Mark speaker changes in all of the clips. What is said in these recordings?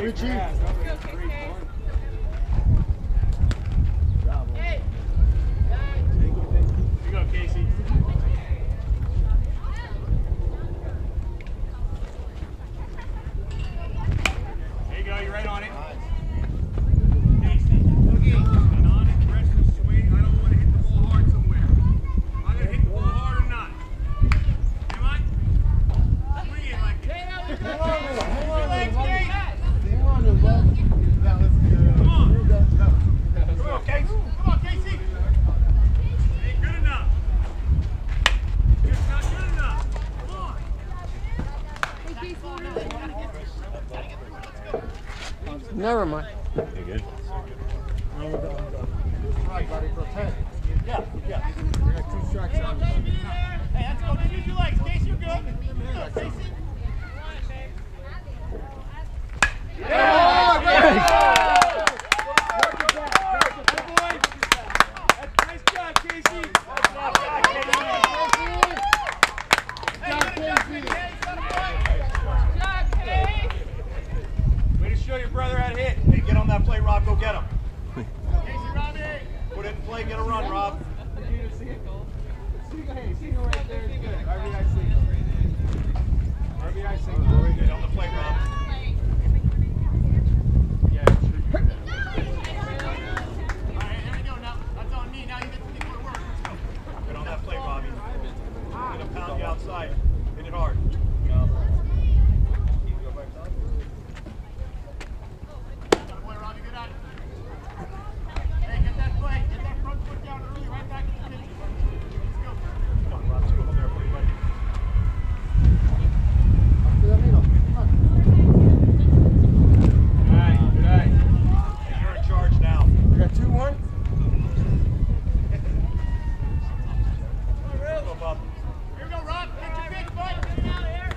Speaker 1: Richie.
Speaker 2: Here you go, Casey. There you go, you're right on it. Casey, Boogie. And on it, press and swing. I don't want to hit the ball hard somewhere. Am I going to hit the ball hard or not? Am I? Swing it like it. Hang on, Casey. Come on, Casey. Ain't good enough. Just not good enough. Come on.
Speaker 1: Never mind.
Speaker 3: You good?
Speaker 1: All right, buddy, protect.
Speaker 2: Yeah.
Speaker 1: You got 2 strikes on you.
Speaker 2: Hey, let's go. Just use your legs. Casey, you're good. Good, Casey. Way to show your brother how to hit. Hey, get on that play, Rob. Go get him. Casey, Robbie. Put it in play. Get a run, Rob.
Speaker 1: Single right there. RBI single. RBI single.
Speaker 2: Get on the play, Rob. Yeah, sure. All right, here we go now. That's on me. Now you get to think what works. Let's go. Get on that play, Robbie. I'm going to pound you outside. Hit it hard. Boy, Robbie, good at it. Hey, get that play. Get that front foot down early, right back in the pitch. Let's go. Come on, Rob. 2 of them there for you, buddy. All right, good eye. Hey, you're in charge now.
Speaker 1: You got 2-1?
Speaker 2: Go, Bob. Here we go, Rob. Get your pitch, bud. Get it out here.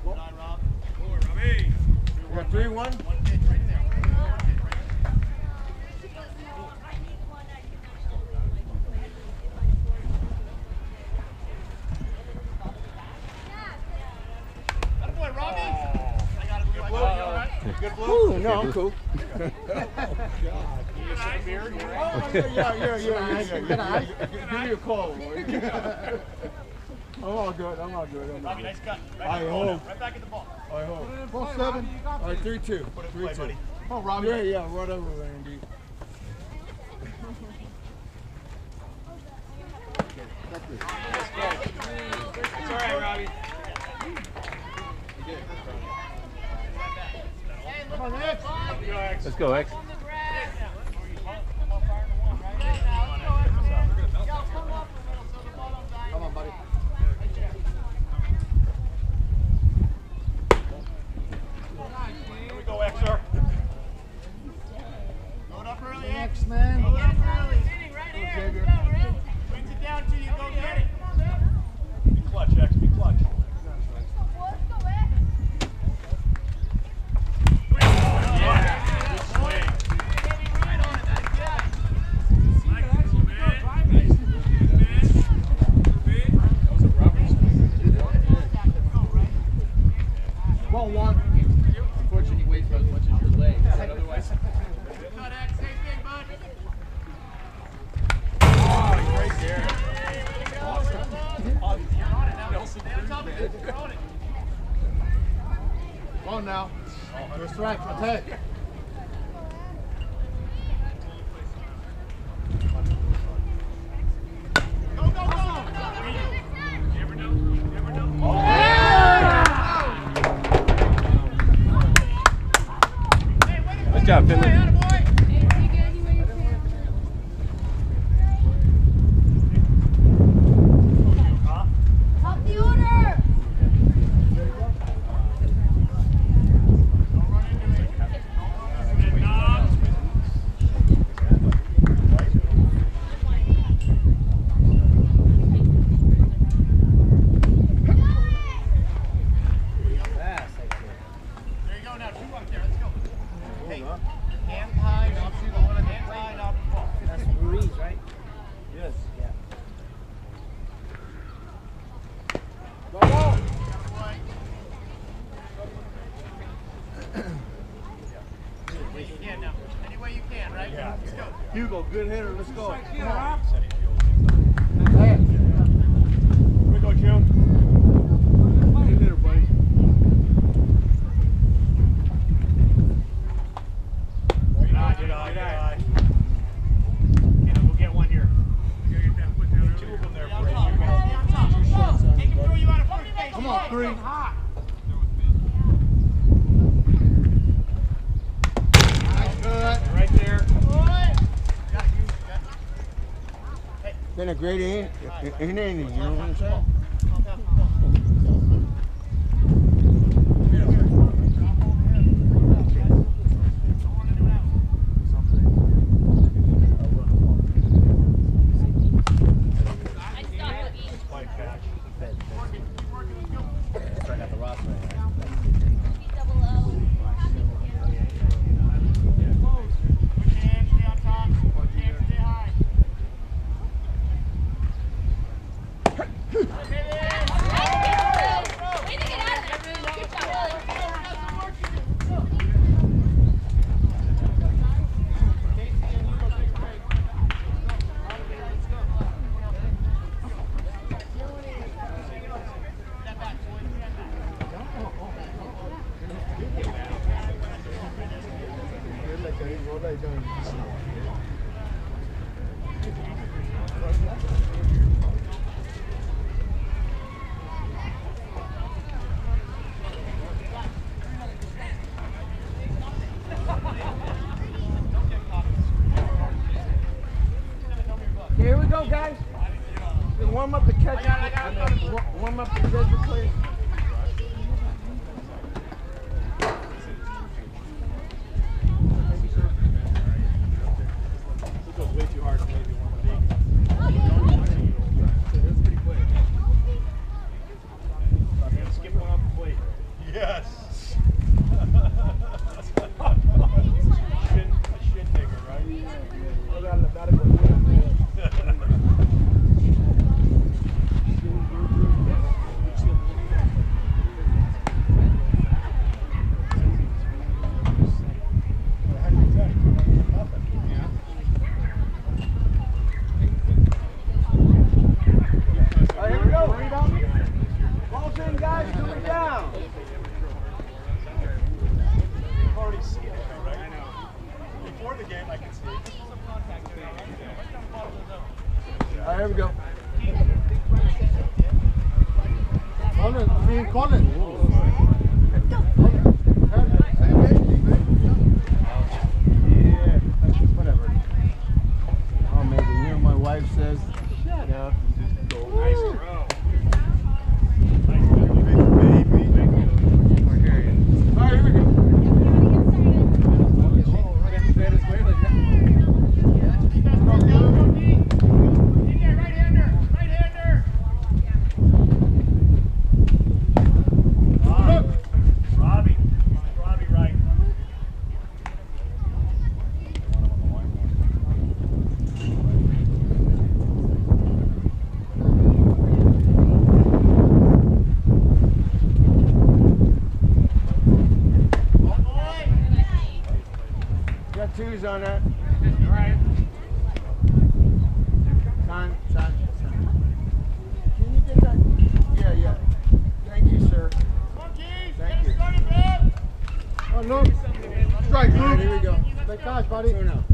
Speaker 2: Good eye, Rob. Boy, Robbie.
Speaker 1: You got 3-1?
Speaker 2: One pitch right there. One pitch right there. Atta boy, Robbie. I got it. Good blue. You all right? Good blue.
Speaker 1: Ooh, no, I'm cool.
Speaker 2: Good eye. Beard.
Speaker 1: Yeah. Good eye. Give me a call. I'm all good.
Speaker 2: Robbie, nice cut.
Speaker 1: I
Speaker 2: Right back in the ball.
Speaker 1: hope.
Speaker 2: Right back in the ball.
Speaker 1: I hope. Ball 7. All right, 3-2.
Speaker 2: Put it in play, buddy.
Speaker 1: Oh, Robbie. Yeah, whatever, Randy.
Speaker 2: It's all right, Robbie.
Speaker 1: Come on, X.
Speaker 3: Let's go, X.
Speaker 1: Come on, buddy.
Speaker 2: Here we go, Xer. Load up early, X.
Speaker 1: X, man.
Speaker 2: Load up early.
Speaker 1: Go, Xavier.
Speaker 2: Brings it down to you. Go get it. Be clutch, X. Be clutch.
Speaker 1: Ball 1.
Speaker 4: Unfortunately, he weighs about as much as your legs, but otherwise.
Speaker 2: Cut, X. Same thing, bud.
Speaker 1: Oh, he's right there.
Speaker 2: You're on it now. Stay on top of it. You're on it.
Speaker 1: Come on now. First strike, attack.
Speaker 2: Go, go, go. Never know. Never know.
Speaker 3: Good job, Finley.
Speaker 5: Up the order!
Speaker 2: There you go now. 2 up there. Let's go.
Speaker 1: moving, huh?
Speaker 4: Hands high, not see the one in the plate. Not
Speaker 6: That's Ruiz, right?
Speaker 1: Yes.
Speaker 6: Yeah.
Speaker 1: Go, go!
Speaker 4: Yeah, now. Any way you can, right?
Speaker 1: Yeah.
Speaker 4: Let's go.
Speaker 1: Hugo, good hitter. Let's go.
Speaker 2: Come on.
Speaker 1: Here we go, Jim. Good hitter, buddy.
Speaker 2: Good eye, good eye, good eye. Yeah, we'll get one here. You gotta get that foot down. Two of them there, Brady.
Speaker 4: They can throw you out of first base.
Speaker 1: Come on, three.
Speaker 2: Right there.
Speaker 1: Been a great inning, you know what I'm saying?
Speaker 6: Here we go, guys. Warm up the catcher. Warm up the catcher, please.
Speaker 2: This goes way too hard to maybe one. That's pretty quick. I'm gonna skip one off the plate. Yes. A shit digger, right?
Speaker 1: Here we go. Colin. Yeah, whatever. Oh, maybe you know my wife says, shut up and just go.
Speaker 2: Nice throw.
Speaker 1: We're hearing. All right, here we go. Twos on that.
Speaker 2: All right.
Speaker 1: Time. Can you get that? Yeah. Thank you, sir. Thank you. Oh, no. Strike, Luke. Here we go. Good catch, buddy. 2-0.